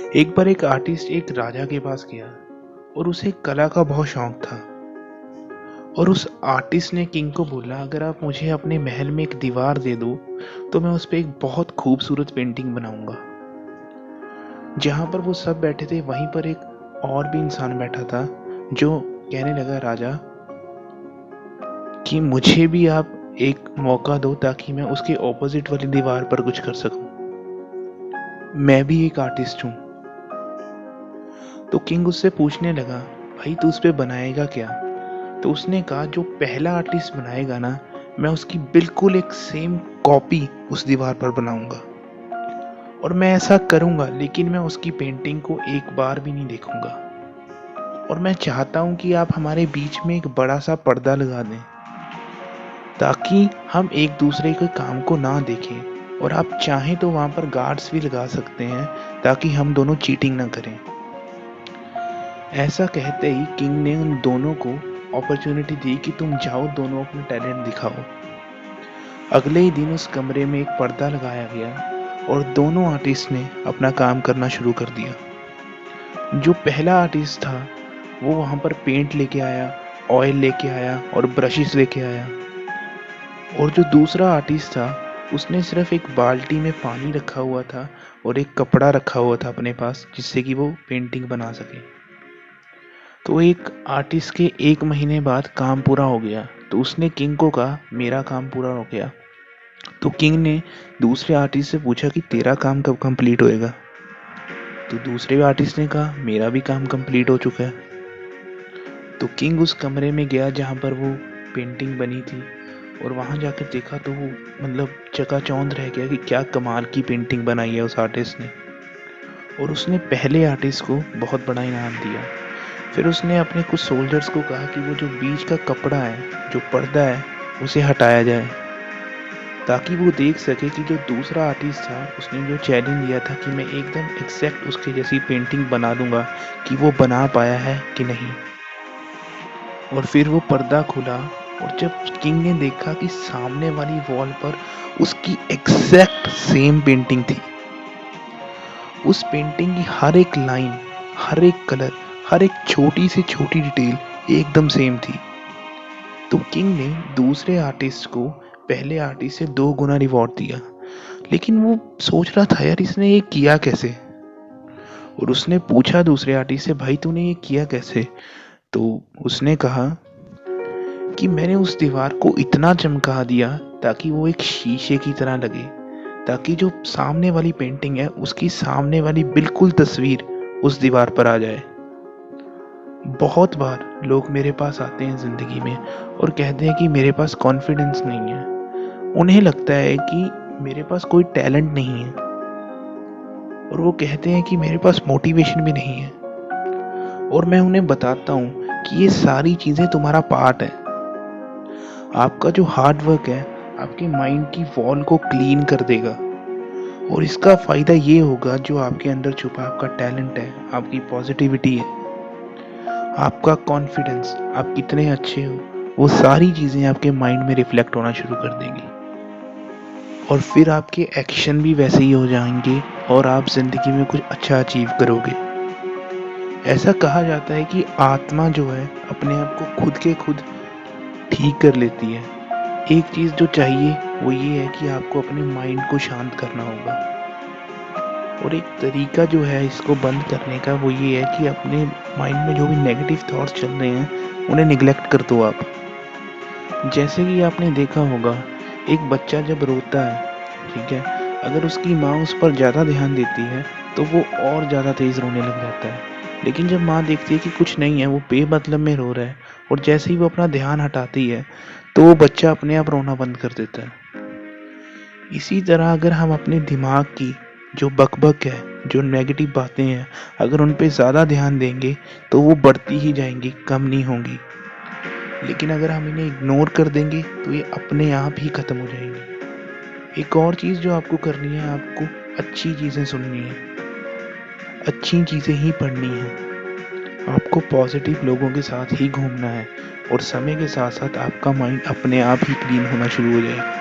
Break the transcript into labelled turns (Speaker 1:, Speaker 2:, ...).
Speaker 1: एक बार एक आर्टिस्ट एक राजा के पास गया और उसे कला का बहुत शौक था। और उस आर्टिस्ट ने किंग को बोला, अगर आप मुझे अपने महल में एक दीवार दे दो तो मैं उस पर एक बहुत खूबसूरत पेंटिंग बनाऊंगा। जहां पर वो सब बैठे थे वहीं पर एक और भी इंसान बैठा था जो कहने लगा, राजा कि मुझे भी आप एक मौका दो ताकि मैं उसके ऑपोजिट वाली दीवार पर कुछ कर सकूं। मैं भी एक आर्टिस्ट हूं। तो किंग उससे पूछने लगा, भाई तू उस पे बनाएगा क्या? तो उसने कहा, जो पहला आर्टिस्ट बनाएगा ना, मैं उसकी बिल्कुल एक सेम कॉपी उस दीवार पर बनाऊंगा। और मैं ऐसा करूंगा, लेकिन मैं उसकी पेंटिंग को एक बार भी नहीं देखूंगा। और मैं चाहता हूं कि आप हमारे बीच में एक बड़ा सा पर्दा लगा दें ताकि हम एक दूसरे के काम को ना देखें। और आप चाहें तो वहां पर गार्ड्स भी लगा सकते हैं ताकि हम दोनों चीटिंग ना करें। ऐसा कहते ही किंग ने उन दोनों को अपॉर्चुनिटी दी कि तुम जाओ, दोनों अपना टैलेंट दिखाओ। अगले ही दिन उस कमरे में एक पर्दा लगाया गया और दोनों आर्टिस्ट ने अपना काम करना शुरू कर दिया। जो पहला आर्टिस्ट था वो वहां पर पेंट लेके आया, ऑयल लेके आया और ब्रशेस लेके आया। और जो दूसरा आर्टिस्ट था उसने सिर्फ एक बाल्टी में पानी रखा हुआ था और एक कपड़ा रखा हुआ था अपने पास, जिससे कि वो पेंटिंग बना सके। तो एक आर्टिस्ट के 1 महीने बाद काम पूरा हो गया तो उसने किंग को कहा, मेरा काम पूरा हो गया। तो किंग ने दूसरे आर्टिस्ट से पूछा कि तेरा काम कब कंप्लीट होएगा? तो दूसरे आर्टिस्ट ने कहा, मेरा भी काम कंप्लीट हो चुका है। तो किंग उस कमरे में गया जहाँ पर वो पेंटिंग बनी थी और वहाँ जाकर देखा तो वो मतलब चकाचौंध रह गया कि क्या कमाल की पेंटिंग बनाई है उस आर्टिस्ट ने। और उसने पहले आर्टिस्ट को बहुत बड़ा इनाम दिया। फिर उसने अपने कुछ सोल्जर्स को कहा कि वो जो बीच का कपड़ा है, जो पर्दा है, उसे हटाया जाए ताकि वो देख सके कि जो दूसरा आर्टिस्ट था उसने जो चैलेंज दिया था कि मैं एकदम एग्जैक्ट उसके जैसी पेंटिंग बना दूंगा, कि वो बना पाया है कि नहीं। और फिर वो पर्दा खुला और जब किंग ने देखा कि सामने वाली वॉल पर उसकी एग्जैक्ट सेम पेंटिंग थी। उस पेंटिंग की हर एक लाइन, हर एक कलर, हर एक छोटी से छोटी डिटेल एकदम सेम थी। तो किंग ने दूसरे आर्टिस्ट को पहले आर्टिस्ट से 2 गुना रिवॉर्ड दिया। लेकिन वो सोच रहा था, यार इसने ये किया कैसे? और उसने पूछा दूसरे आर्टिस्ट से, भाई तूने ये किया कैसे? तो उसने कहा कि मैंने उस दीवार को इतना चमका दिया ताकि वो एक शीशे की तरह लगे, ताकि जो सामने वाली पेंटिंग है उसकी सामने वाली बिल्कुल तस्वीर उस दीवार पर आ जाए। बहुत बार लोग मेरे पास आते हैं ज़िंदगी में और कहते हैं कि मेरे पास कॉन्फिडेंस नहीं है। उन्हें लगता है कि मेरे पास कोई टैलेंट नहीं है और वो कहते हैं कि मेरे पास मोटिवेशन भी नहीं है। और मैं उन्हें बताता हूँ कि ये सारी चीज़ें तुम्हारा पार्ट है। आपका जो हार्ड वर्क है आपके माइंड की वॉल को क्लीन कर देगा। और इसका फ़ायदा ये होगा, जो आपके अंदर छुपा आपका टैलेंट है, आपकी पॉजिटिविटी है, आपका कॉन्फिडेंस, आप कितने अच्छे हो, वो सारी चीज़ें आपके माइंड में रिफ्लेक्ट होना शुरू कर देंगी। और फिर आपके एक्शन भी वैसे ही हो जाएंगे और आप ज़िंदगी में कुछ अच्छा अचीव करोगे। ऐसा कहा जाता है कि आत्मा जो है अपने आप को खुद के खुद ठीक कर लेती है। एक चीज़ जो चाहिए वो ये है कि आपको अपने माइंड को शांत करना होगा। और एक तरीका जो है इसको बंद करने का वो ये है कि अपने माइंड में जो भी नेगेटिव थॉट्स चल रहे हैं उन्हें निगलेक्ट कर दो आप। जैसे कि आपने देखा होगा, एक बच्चा जब रोता है, ठीक है, अगर उसकी माँ उस पर ज़्यादा ध्यान देती है तो वो और ज़्यादा तेज़ रोने लग जाता है। लेकिन जब माँ देखती है कि कुछ नहीं है, वो बेमतलब में रो रहा है, और जैसे ही वो अपना ध्यान हटाती है तो वो बच्चा अपने आप रोना बंद कर देता है। इसी तरह अगर हम अपने दिमाग की जो बकबक है, जो नेगेटिव बातें हैं, अगर उन पे ज़्यादा ध्यान देंगे तो वो बढ़ती ही जाएंगी, कम नहीं होंगी। लेकिन अगर हम इन्हें इग्नोर कर देंगे तो ये अपने आप ही ख़त्म हो जाएंगी। एक और चीज़ जो आपको करनी है, आपको अच्छी चीज़ें सुननी है, अच्छी चीज़ें ही पढ़नी है, आपको पॉजिटिव लोगों के साथ ही घूमना है और समय के साथ साथ आपका माइंड अपने आप ही क्लीन होना शुरू हो जाएगा।